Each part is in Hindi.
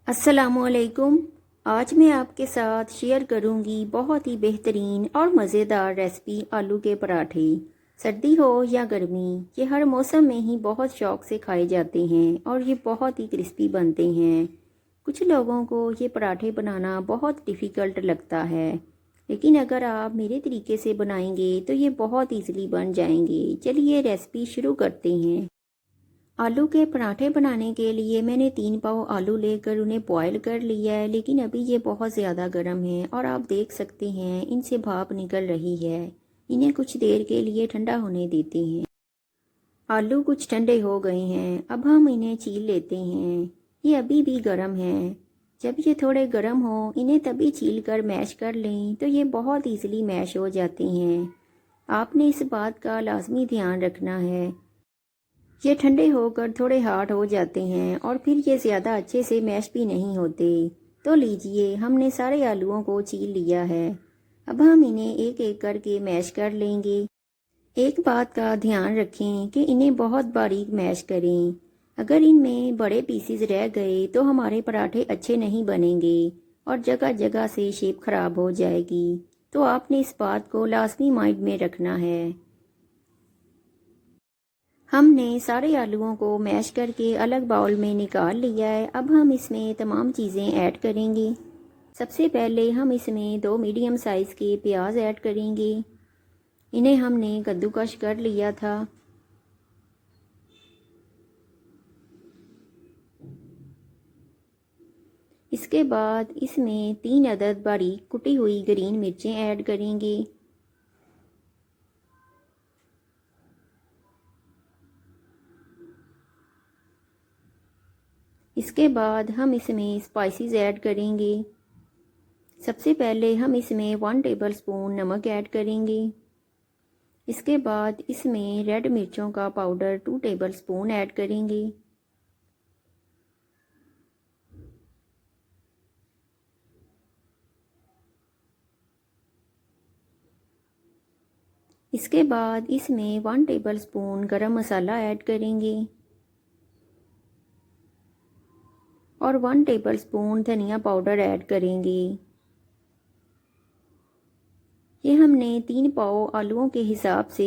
अस्सलामुअलैकुम। आज मैं आपके साथ शेयर करूंगी बहुत ही बेहतरीन और मज़ेदार रेसिपी आलू के पराठे। सर्दी हो या गर्मी, ये हर मौसम में ही बहुत शौक से खाए जाते हैं और ये बहुत ही क्रिस्पी बनते हैं। कुछ लोगों को ये पराठे बनाना बहुत डिफ़िकल्ट लगता है, लेकिन अगर आप मेरे तरीके से बनाएंगे तो ये बहुत ईज़िली बन जाएंगे। चलिए रेसिपी शुरू करते हैं। आलू के पराठे बनाने के लिए मैंने 3 पाव आलू लेकर उन्हें बॉईल कर लिया है, लेकिन अभी ये बहुत ज़्यादा गर्म है और आप देख सकते हैं इनसे भाप निकल रही है। इन्हें कुछ देर के लिए ठंडा होने देते हैं। आलू कुछ ठंडे हो गए हैं, अब हम इन्हें छील लेते हैं। ये अभी भी गर्म है। जब ये थोड़े गर्म हो इन्हें तभी छील कर मैश कर लें तो ये बहुत ईज़िली मैश हो जाते हैं। आपने इस बात का लाजमी ध्यान रखना है। ये ठंडे होकर थोड़े हार्ड हो जाते हैं और फिर ये ज़्यादा अच्छे से मैश भी नहीं होते। तो लीजिए, हमने सारे आलूओं को छील लिया है। अब हम इन्हें एक एक करके मैश कर लेंगे। एक बात का ध्यान रखें कि इन्हें बहुत बारीक मैश करें। अगर इनमें बड़े पीसीज रह गए तो हमारे पराठे अच्छे नहीं बनेंगे और जगह जगह से शेप खराब हो जाएगी। तो आपने इस बात को लाजमी माइंड में रखना है। हमने सारे आलूओं को मैश करके अलग बाउल में निकाल लिया है। अब हम इसमें तमाम चीज़ें ऐड करेंगे। सबसे पहले हम इसमें 2 मीडियम साइज़ के प्याज ऐड करेंगे। इन्हें हमने कद्दूकश कर लिया था। इसके बाद इसमें 3 अदद बारीक कुटी हुई ग्रीन मिर्चें ऐड करेंगे। इसके बाद हम इसमें स्पाइसेस ऐड करेंगे। सबसे पहले हम इसमें 1 टेबलस्पून नमक ऐड करेंगे। इसके बाद इसमें रेड मिर्चों का पाउडर 2 टेबलस्पून ऐड करेंगे। इसके बाद इसमें 1 टेबलस्पून गरम मसाला ऐड करेंगे और 1 टेबलस्पून धनिया पाउडर ऐड करेंगे। ये हमने 3 पाव आलूओं के हिसाब से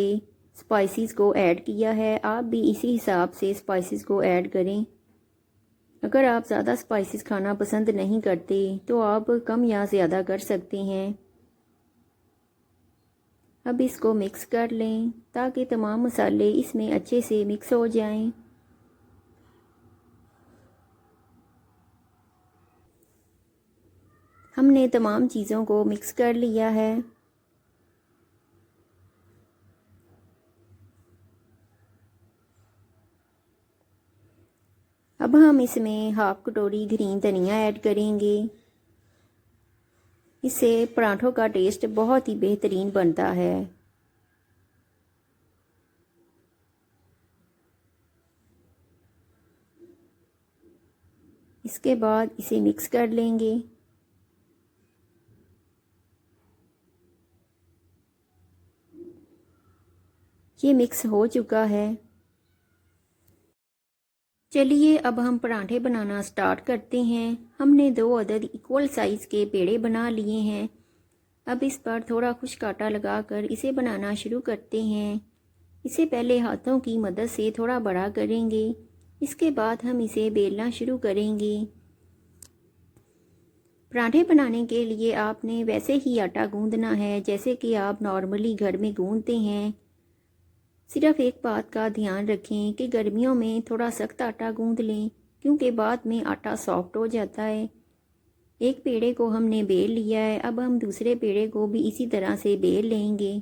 स्पाइसेस को ऐड किया है। आप भी इसी हिसाब से स्पाइसेस को ऐड करें। अगर आप ज़्यादा स्पाइसेस खाना पसंद नहीं करते तो आप कम या ज़्यादा कर सकते हैं। अब इसको मिक्स कर लें ताकि तमाम मसाले इसमें अच्छे से मिक्स हो जाएं। हमने तमाम चीज़ों को मिक्स कर लिया है। अब हम इसमें हाफ कटोरी ग्रीन धनिया ऐड करेंगे। इससे पराठों का टेस्ट बहुत ही बेहतरीन बनता है। इसके बाद इसे मिक्स कर लेंगे। ये मिक्स हो चुका है। चलिए अब हम पराठे बनाना स्टार्ट करते हैं। हमने 2 अदद इक्वल साइज़ के पेड़े बना लिए हैं। अब इस पर थोड़ा खुश्क आटा लगाकर इसे बनाना शुरू करते हैं। इसे पहले हाथों की मदद से थोड़ा बड़ा करेंगे। इसके बाद हम इसे बेलना शुरू करेंगे। पराठे बनाने के लिए आपने वैसे ही आटा गूंदना है जैसे कि आप नॉर्मली घर में गूंदते हैं। सिर्फ एक बात का ध्यान रखें कि गर्मियों में थोड़ा सख्त आटा गूंद लें, क्योंकि बाद में आटा सॉफ्ट हो जाता है। एक पेड़े को हमने बेल लिया है। अब हम दूसरे पेड़े को भी इसी तरह से बेल लेंगे।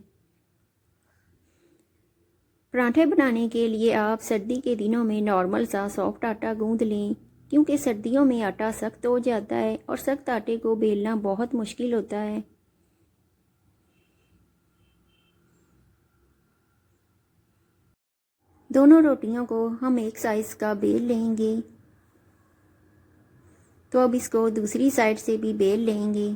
पराठे बनाने के लिए आप सर्दी के दिनों में नॉर्मल सा सॉफ्ट आटा गूंद लें, क्योंकि सर्दियों में आटा सख्त हो जाता है और सख्त आटे को बेलना बहुत मुश्किल होता है। दोनों रोटियों को हम एक साइज़ का बेल लेंगे। तो अब इसको दूसरी साइड से भी बेल लेंगे।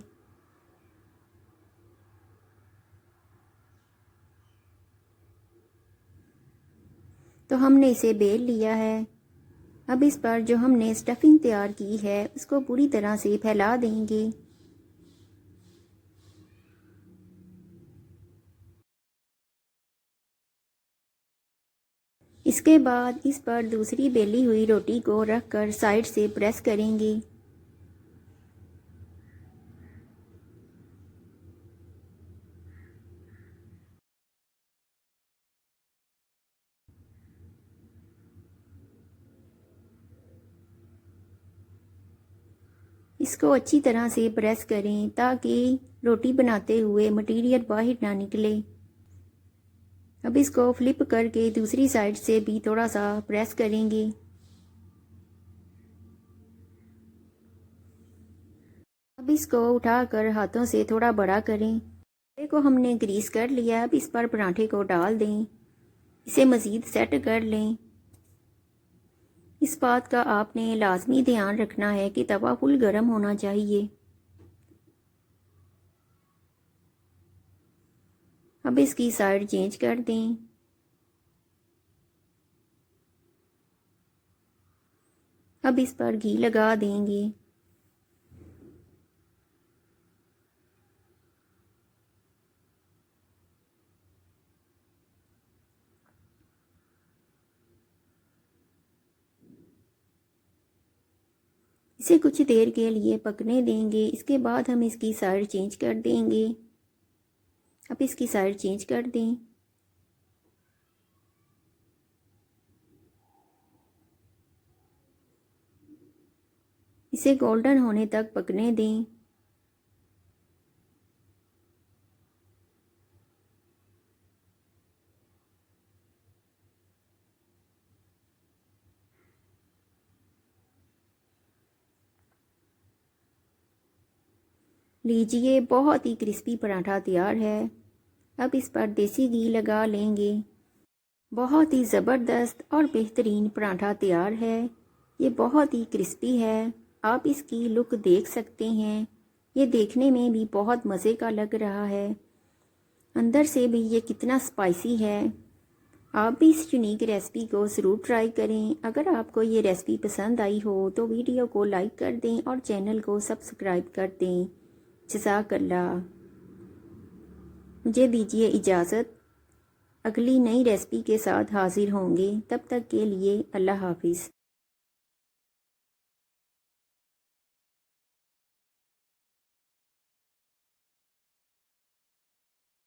तो हमने इसे बेल लिया है। अब इस पर जो हमने स्टफिंग तैयार की है उसको पूरी तरह से फैला देंगे। इसके बाद इस पर दूसरी बेली हुई रोटी को रखकर साइड से प्रेस करेंगे। इसको अच्छी तरह से प्रेस करें ताकि रोटी बनाते हुए मटीरियल बाहर ना निकले। अब इसको फ्लिप करके दूसरी साइड से भी थोड़ा सा प्रेस करेंगे। अब इसको उठाकर हाथों से थोड़ा बड़ा करें। पराठे को हमने ग्रीस कर लिया। अब इस पर पराठे को डाल दें, इसे मज़ीद सेट कर लें। इस बात का आपने लाजमी ध्यान रखना है कि तवा फुल गर्म होना चाहिए। अब इसकी साइड चेंज कर दें। अब इस पर घी लगा देंगे। इसे कुछ देर के लिए पकने देंगे। इसके बाद हम इसकी साइड चेंज कर देंगे। अब इसकी साइड चेंज कर दें। इसे गोल्डन होने तक पकने दें। लीजिए, बहुत ही क्रिस्पी पराठा तैयार है। अब इस पर देसी घी लगा लेंगे। बहुत ही ज़बरदस्त और बेहतरीन पराठा तैयार है। ये बहुत ही क्रिस्पी है। आप इसकी लुक देख सकते हैं। ये देखने में भी बहुत मज़े का लग रहा है। अंदर से भी ये कितना स्पाइसी है। आप भी इस यूनिक रेसिपी को ज़रूर ट्राई करें। अगर आपको ये रेसिपी पसंद आई हो तो वीडियो को लाइक कर दें और चैनल को सब्सक्राइब कर दें। जज़ाकल्लाह। मुझे दीजिए इजाज़त। अगली नई रेसिपी के साथ हाज़िर होंगे। तब तक के लिए अल्लाह हाफ़िज़।